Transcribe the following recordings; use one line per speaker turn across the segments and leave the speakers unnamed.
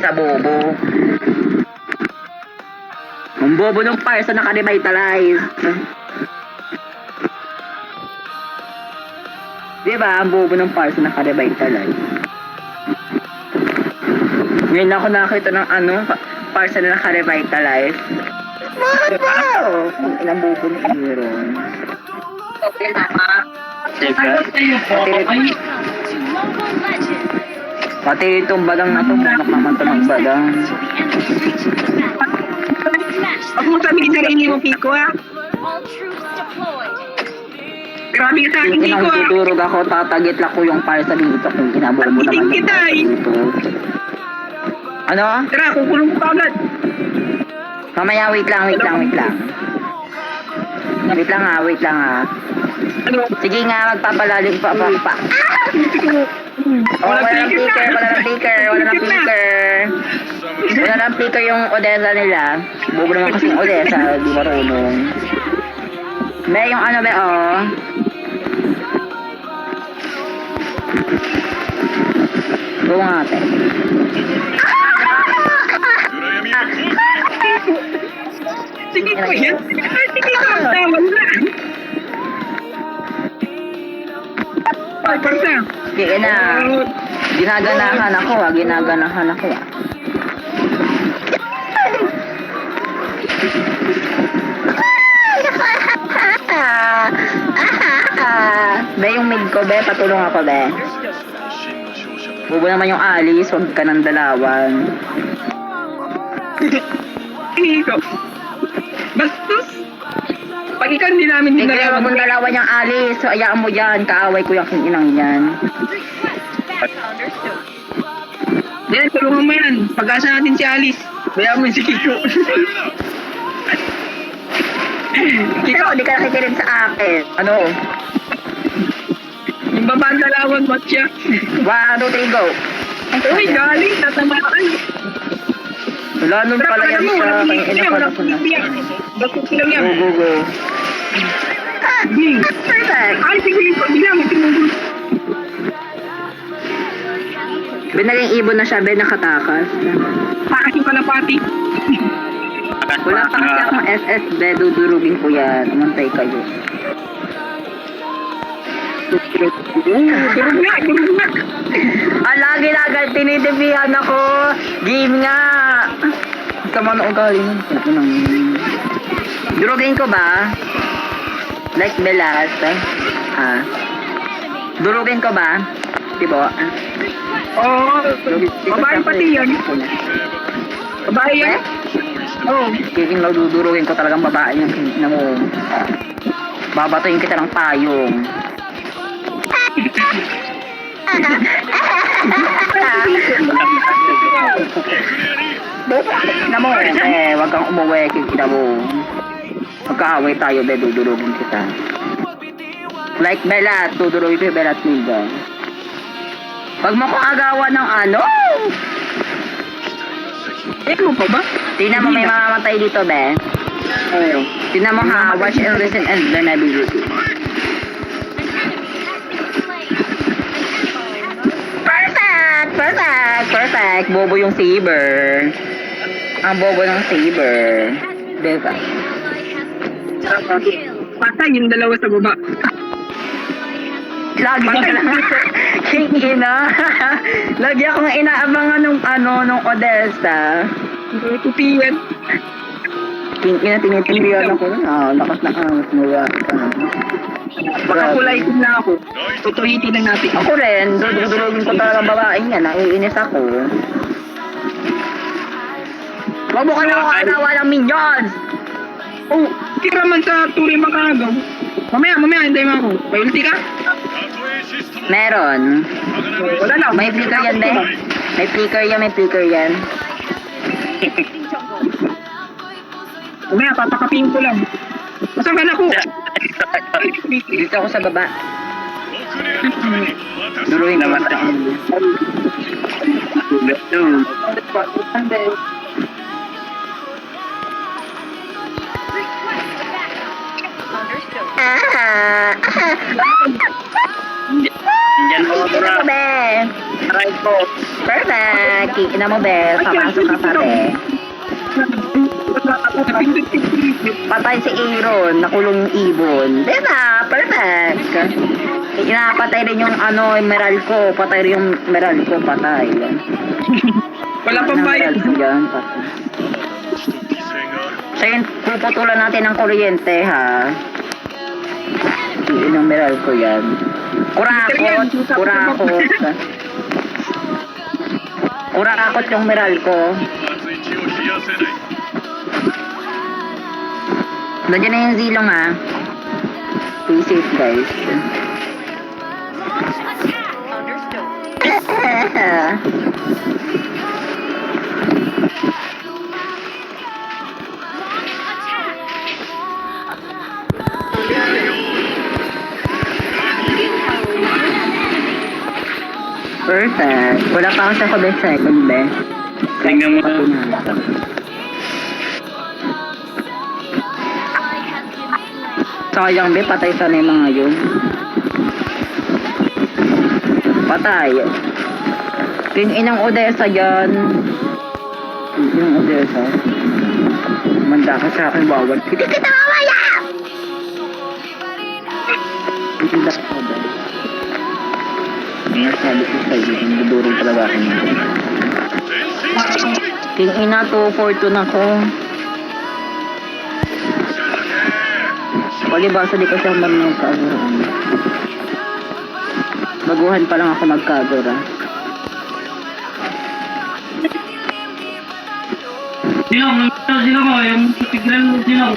sa bobo. Ang bobo ng parsa naka-revitalize. Diba? Ang bobo ng parsa naka-revitalize. Ngayon ako nakakita ng parsa na naka-revitalize. Wow! Ilang bobo ng hero.
Okay na ha?
Pati itong badang na to, munak naman ito ng badang.
Huwag mo sabihin sa rin mo, Pico, ha? Grabe ka sa akin,
Yung
Pico, ha?
tutulog ako, tatagit lang ko yung parsa dito kung kinabol mo naman.
Kita, eh.
Dito. Ano?
Tara, kukulong ko agad.
Mamaya, wait lang. Wait lang ha.
Ano?
Sige nga, magpapalalim pa. Wala ng picker. Wala ng picker yung Odessa nila. Bobo naman kasi yung Odessa, di marunong. May yung Go nga, te.
Sige ko yan. Sige ko ang tawag na. Ay, parsa.
Sige na. Ginaganahan ako ah. Be, yung mid ko, be. Patulong ako, be. Bubo naman yung Alice. Huwag ka ng dalawan.
Pico. Bastos. Pag ikaw hindi namin
Hindi
dinalaman.
mong dalawan yung Alice. So, ayaan mo yan. Kaaway ko yung inang yan.
Yan, tulungan mo yan. Pag-asa natin si Alice. Bayaan mo si Kiko.
Kiko, hindi ka nakikinig sa akin. Ano?
Yung babaan dalawan, ba't siya?
1, 2, 3, go.
Uy, galing. Tatamaan.
Wala nun pala yan siya. Kaya inapala ko na.
Bastos lang yan.
Go.
Bing.
Perfect.
Ay, sige. Hindi lang. Tinugol.
Ben, naging ibon na siya. Ben, nakatakas.
Pakasi pala pati.
Wala pa kasi akong SS. Ben, dudurugin ko yan. Umantay kayo.
Durog na.
Lagi tinitibihan ako. Game nga. Sama na ugali nun. Durugin ko ba? Like Belas. Durugin ko ba? Diba?
Oo. Babae pati yan. Babae yan? Oo.
Kicking lang dudurugin ko talagang babae yung na mo. Babatuin kita ng payong. Na mo, wag kang umuwi, kita mo. Magkaaway tayo, be, dudurugin kita. Like Belat, dudurugin ko yung Belat Milga. Wag mo kong agawan ng
Mo pa ba?
Tingnan mo, may mamamatay dito, be. Tingnan mo ha, watch and listen and learn ability. Perfect. Bobo yung saber. Ang bobo ng saber. Diba?
Patay yung dalawa sa baba.
Lagi ka na. King-ina. Lagi akong inaabangan nung Odessa.
Tupiyan.
King-ina, tinitilihan ako. Lakas na angas mo ba?
Makakulay din na ako. Tutuhitin lang natin.
Ako rin, dudurugin ko talaga babaeng yan. Naiinis ako. Huwag mo ka na ako anawa ng minions!
Oh, tira man sa turi makagaw. Mamaya, hintay mo ako. May ulti ka?
Meron.
Wala lang.
May flicker yan, be. May flicker yan.
Mamaya, papakapin ko lang. Masang ka na ko?
Dito ako sa baba. Duruin naman ako.
Diyan mo,
Dito, be.
Right po.
Perfect! Kikina mo, be. Pamasok ka pa, be. Patay si Aaron, nakulong yung ibon. Diba? Perfect! Inapatay rin yung emerald ko. Patay rin yung emerald ko, patay.
Wala pang bayad.
Emerald ko yan, patay. So yun, puputulan natin ng kuryente, ha? Yung emerald ko yan. Kurakot, kurakot. Kurakot yung emerald ko. Nandiyan na yung zilong, ha? Stay safe, guys. Perfect. Wala pa ako sa kabit second, be.
Tingnan mo.
Sayang, be. Patay sana yung mga yun. Patay. Yung inang Odessa dyan. Yung inang Odessa. Manda ka sa akin, bawal. Hindi kita mamaya! Hindi lang ako, be. Ang sabi ko sa'yo, hindi durong talaga akin. King ina, 2-4-2 na ko. Palibasa di kasi ako marunong magkagura. Baguhan pa lang ako magkagura.
Silong ko, yung tigran mo silong.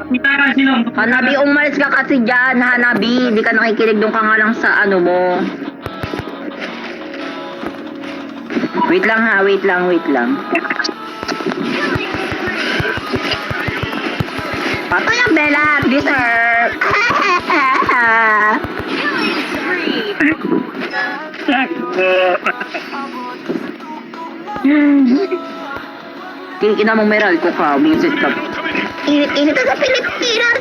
Mitara silong.
Hanabi, umalis ka kasi dyan, Hanabi. Di ka nakikinig doon ka nga lang sa ano mo. Wait lang ha, wait lang. Patay ang Bella, deserve. Kikina mong meral ko ka, umisit ka. Init sa Pilipinas.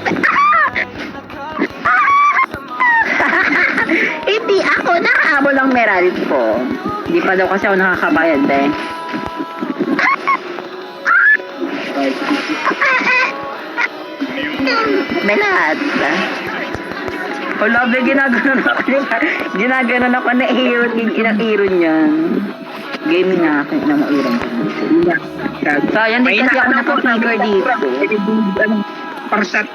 Hindi ako nakahabol ang meral ko. Hindi pa daw kasi ako nakakabayad, be. Belat. Wala, be, ginaganon ako na hero, inang hero niyan. Gaming na akin, na mairang ko. Sayang, di kasi ako nakapigger dito.
Parsat.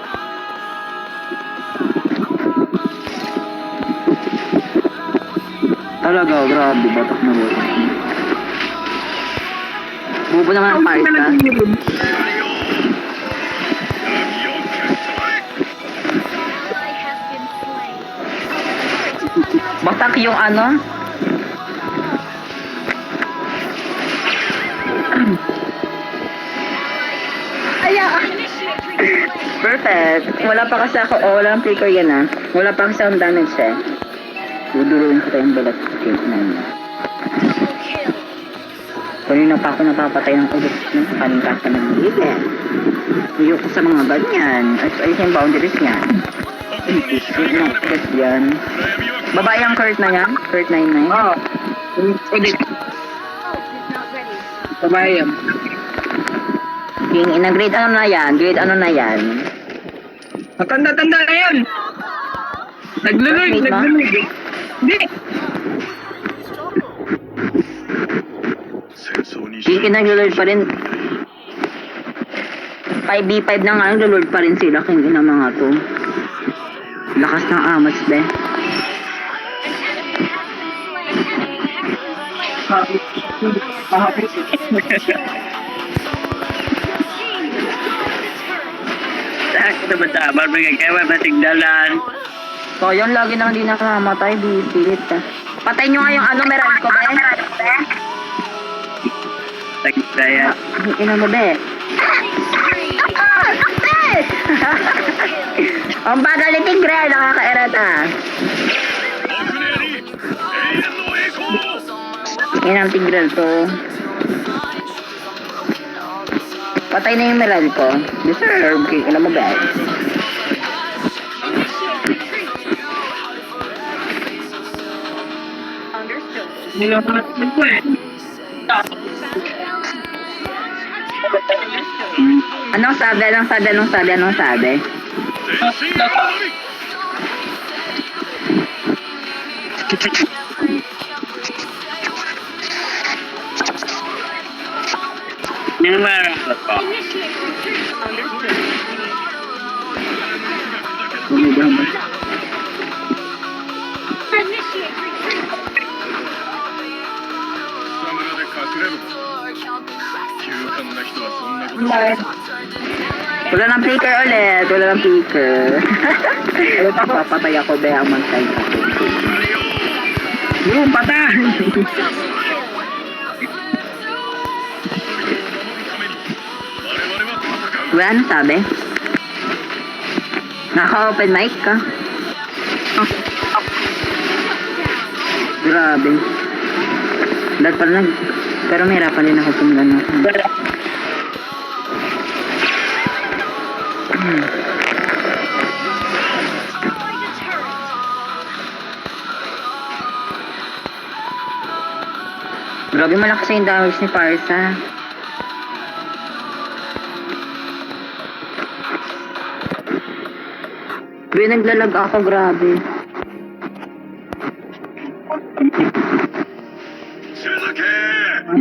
Talaga, grabe, batak na batak. Bubo naman ang parta. Batak yung ano? Perfect. Wala pa kasi ako, wala ang flicker yan ah. Wala pa kasi akong damage eh. Duduruin ko tayong balat sa cake na yun. Kanina pa ako napapatay ng ulit ng paningkasa ng libe. Ayoko sa mga ganyan. Ayos yung boundaries niya. Ayos ng ulit yan. Babae ang Kurt na yan? Kurt 99?
Oo. Ulit. Babae yan.
King, ina-grade ano na yan? Grade ano na yan?
Matanda-tanda na yan. Nagluloy. Hindi.
King, ina-lord pa rin. 5v5 na nga, nag-lord pa rin sila. King, ina mga to. Lakas ng amas, be.
Sakit naman sa abar, mga kaya matigdalan.
So, yun, lagi nang hindi nakamatay, bisit. Patay nyo nga yung ano, meron ko, be?
Sakit na yan.
Ina mo, be? Ang bagal ni Tigre, nakaka-erata. Inang Tigre to. Patay na yung meral ko. Deserve. Ina mo, be?
Nilapat ko eh.
Anong sabi? Anong sabi? Anong sabi? Anong sabi? Wala ng picker ulit. Wala ng picker. Papatay ako be ang mantay ka.
Yung patay!
Wala, ano sabi? Naka-open mic ka? Grabe. Dahil pala pero mahirapan din ako kung gano'n. Grabe malakas yung damage ni Parsa. Grabe naglalag ako, grabe.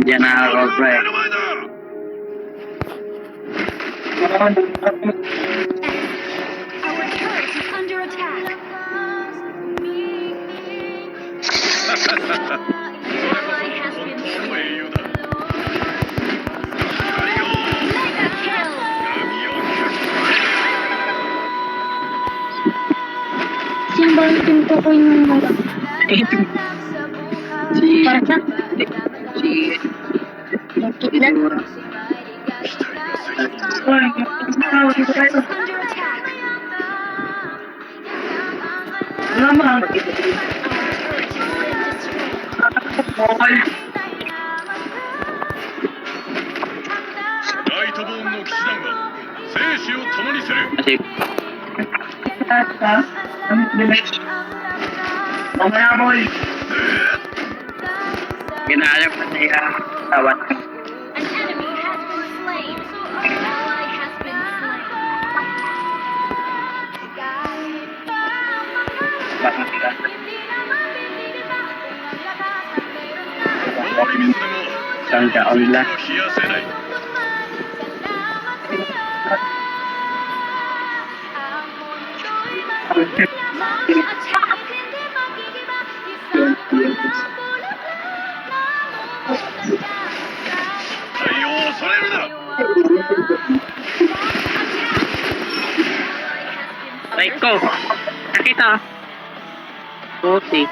Diyan na ako, pre.
Our turret is under attack. Ally has been slain. Mega kill.
Simbang pinto ko yung
Ito. Si...
parsa.
Si...
Nakikita.
Under attack.
Naman. Okay.
ライトボーンの騎士団は生死を共にする。
Kasi... Ano bilis? Mamaya boy! Ginalap na siya. Tawat.
An enemy has been slain. An ally has been slain.
Bakit sila?
終わり水でも
Saan ka? Onla.
冷やせない。 対応を恐れるな。
Right ko. Nakita. Puti.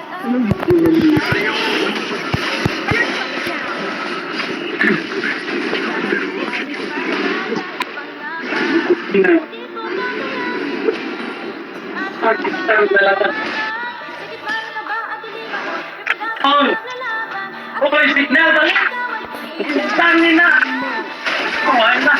Oh! Okay, signal dali! Saan na? Oh, ayun na!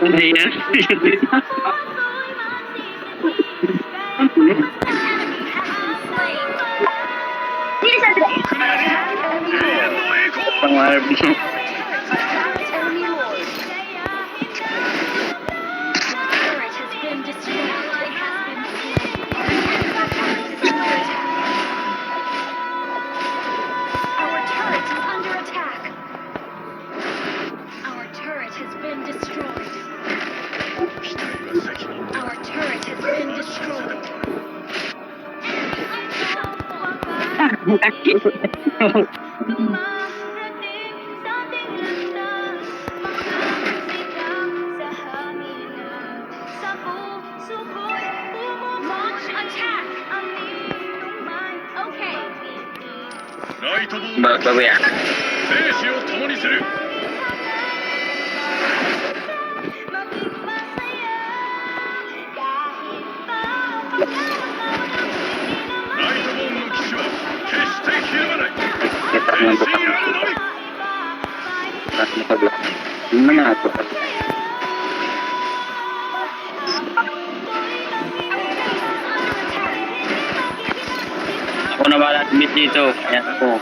Hindi yan. Pangarap mo.
Enemy lord. Turret has been destroyed. Ally has been slain. Our turret is under attack. Our turret has been destroyed.
機体は責任だ。
Our turret has been destroyed. Launch attack. Okay.
ライトボーン
Babawian.
生死を共にする。 ライトボーンの騎士は決してひるまない。
Kita mo
自信あるのみ。
Tapos mo pagla. Yung mga ato.
Ako na wala bit dito. Ayan ako.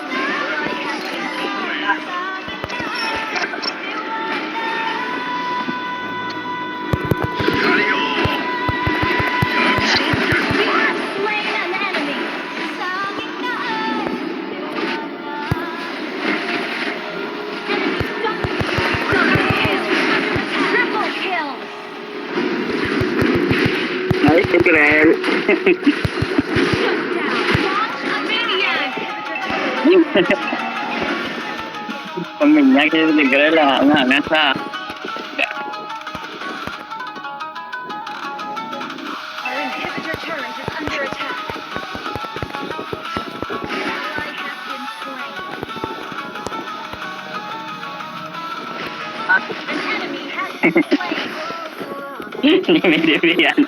Slain an enemy. Triple kill.
Ay, si Pirel.
Launch a maniac.
Pamilya kasi si Grela. Nga sa.
Our inhibitor turret is under attack. Ally has been slain. An enemy has been slain.
Dimi-dimi yan.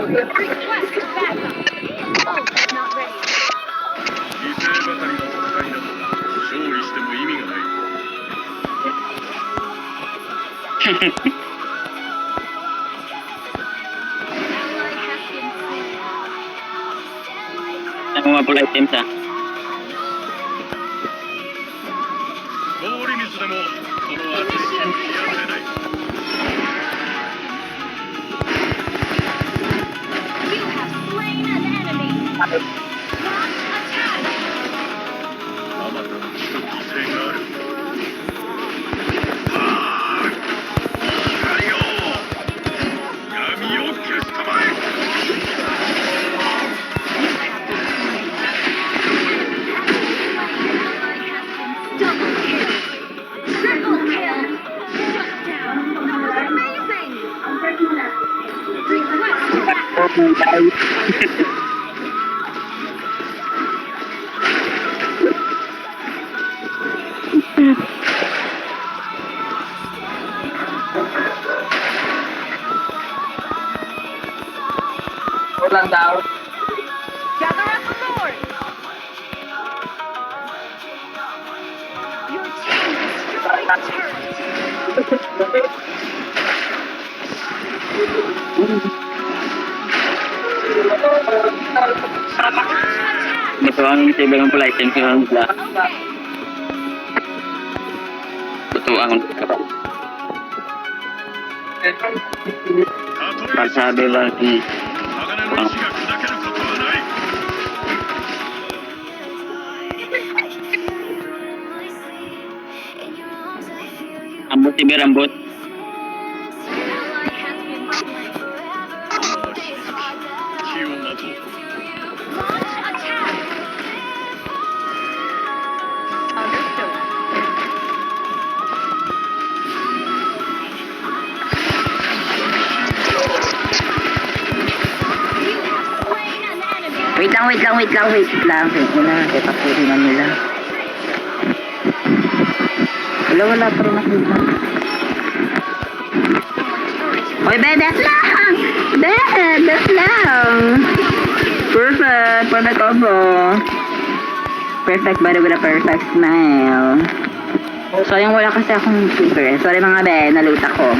Request backup. Oh, not ready.
犠牲ばかりの戦いなど勝利しても意味がない
Ally has been slain.
Ako nga pala items ah.
氷水でもこの暑い日に破れない
You have slain an enemy. Launch attack.
あまたの血と犠牲がある光よ闇を消したまえ
Double kill. Triple kill. Shut down. Amazing. Request backup.
Ulan daw.
Gather up the Lord. Your team destroyed the turret. Attack.
Gusto ang disable ang pala items yung nila.
Okay.
Gusto ang kapal.
たとえ
Pasabi ba si
鋼の石が砕けることはない
ambot si Berambot?
Ally has been slain.
火をまとう
Launch attack. Understood. You have slain an enemy.
Wait lang. Wait lang. Tapusin na nila. Wala pa rin nakita. Oy, be, death lang! Death lang! Perfect combo. Perfect body with a perfect smile. Sayang wala kasi akong super. Sorry mga be, nalate ako.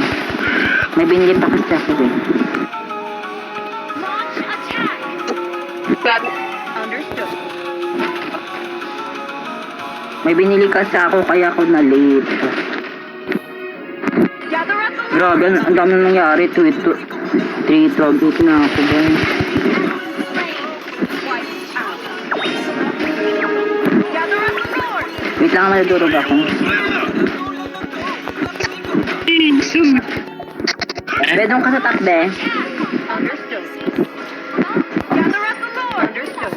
May binili pa kasi ako eh.
Launch attack. Understood.
May binili kasi ako kaya ako na-late.
Gather up the
Grabe, ang dami nangyari. 3-12 na ako ba?
slain. Wiped out. Gather up the Lord.
Wait lang, madudurog ako.
それだ
Be, doon ka sa top, be.
Understood. Gather up the Lord. Understood.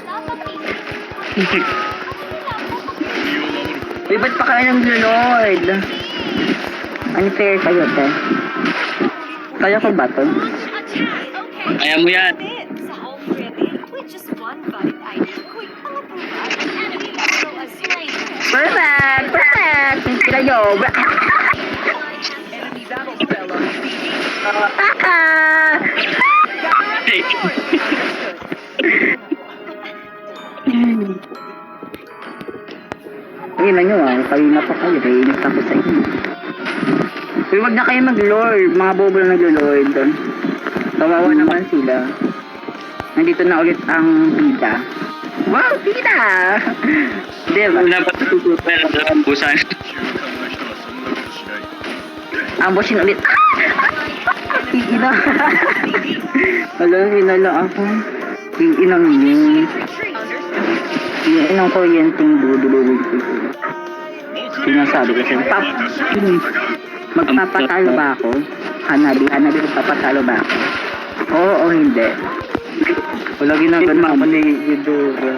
身を守る
Uy, ba't pa kayo ng Lord? Unfair kayo, te. Kaya ko ba to?
Launch attack. Okay.
Kaya mo yan.
Sa home ready with just one bite item. Quick, enemy also a slain.
Perfect! Sila nyo.
Enemy battle spell on
Hey.
ina nyo ah. Kanina pa kayo. Naiinis ako sa inyo. Uy, wag na kayo mag-lord. Mga bobo na nag-lord. Kawawa naman sila. Nandito na ulit ang bida. Wow, bida! Diba?
Wala pa super ang busan.
勇敢な人はそんなことしない
Ambusin ulit. Ina. Wala, hinala ako. Inang yun. Inang kuryenteng dudulugin ko. Sinasabi ko sa'yo, Pap, magpapatalo ba ako? Hanabi, magpapatalo ba ako? Oo o hindi. Wala ginagawa ako ni Yudora.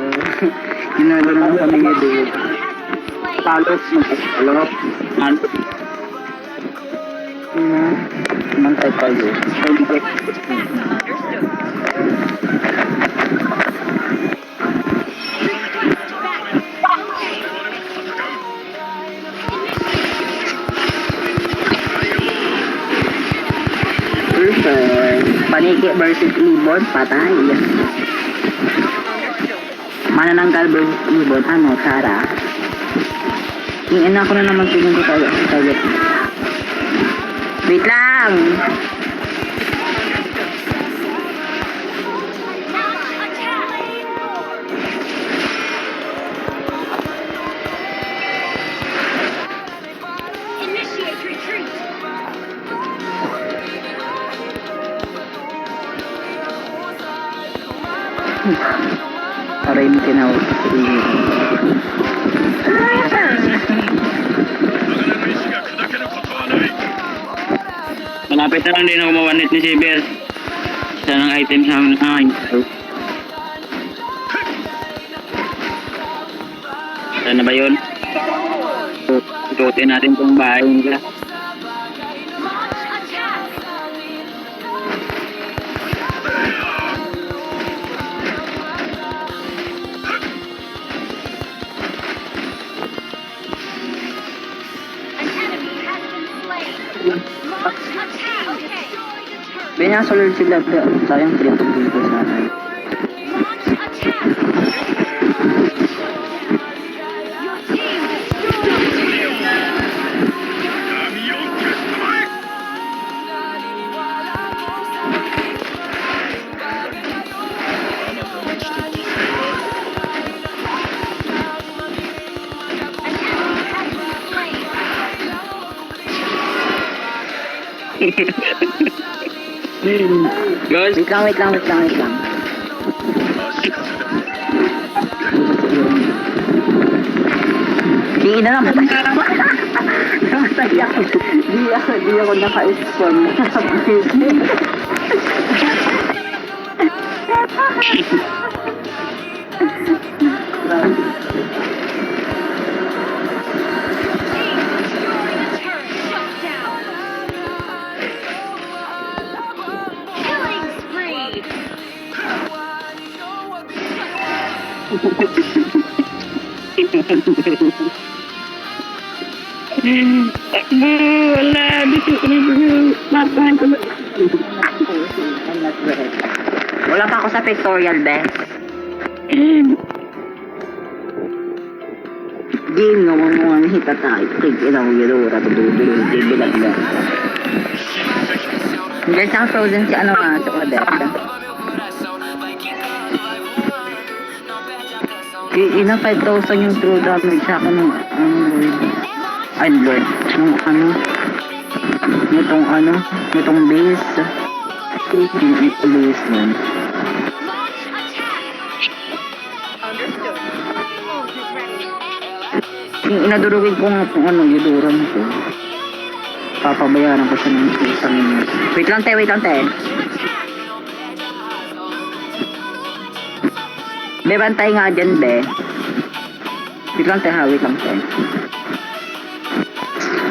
Ginagawa ako ni Yudora.
Talos, magpapalop.
Mantay kayo. Perfect. Paniki versus Ibon, patay. Manananggal versus Ibon, ano, Tara? Ina ko na naman tingin ko tayo. Wait lang!
Initiate retreat.
Aray mo tinawag sa sarili.
鋼の石が砕けることはない
Malapit na lang din ako mawanit ni Saber. Isa ng item sa amin. Saan na ba yun? Ikutin natin itong bahay nila.
Launch attack. An enemy has been slain. Launch attack. Okay.
Binasolid sila. Sayang trip dito sa akin.
Launch attack. Your team destroyed.
闇を消したまえ
An enemy has been slain.
Guys,
Wait lang.
足かせだ
Di na naman. Namatay ako. Di ako naka-spawn.
Shut down. Killing spree.
wala. Dito ko mapahan ko.
Wala pa ako sa pictorial, best. Di nga mo mga hita tayo. Kaya ilang yelora. Bilag na. Diyan sa frozen si ano nga sa Odette. Ina 5,000 yung true damage sa akin ng Lord. Nung nitong base. Yung base nun.
Launch attack. Understood. Ult is ready.
Yung inadurugin ko nga kung yuduran ko. Papabayaran ko siya ng isang minute. Wait lang, te. Be, bantay nga dyan, be. Wait lang, te.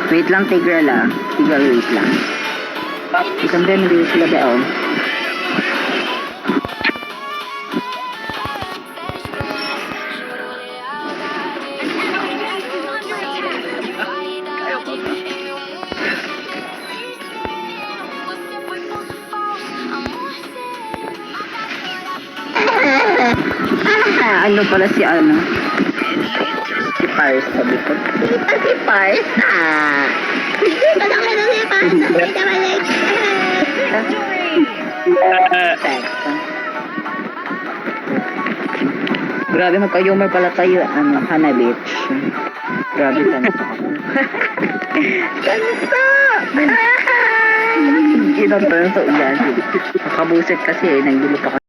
Wait lang, Tigral, ah. Tigral, wait lang. Isang be, hindi sila, be, oh. Ano pala si ano? Pars sabi ko. Kita si Pars ah. Dito na kayo si Pars. Kita balik. Teka. Grabe magka-humor pala tayo. Ano, Hana Beach. Grabe kanto. Kanto! Ginang turn sa ulan. Kakabusit kasi eh. Nanggulo pa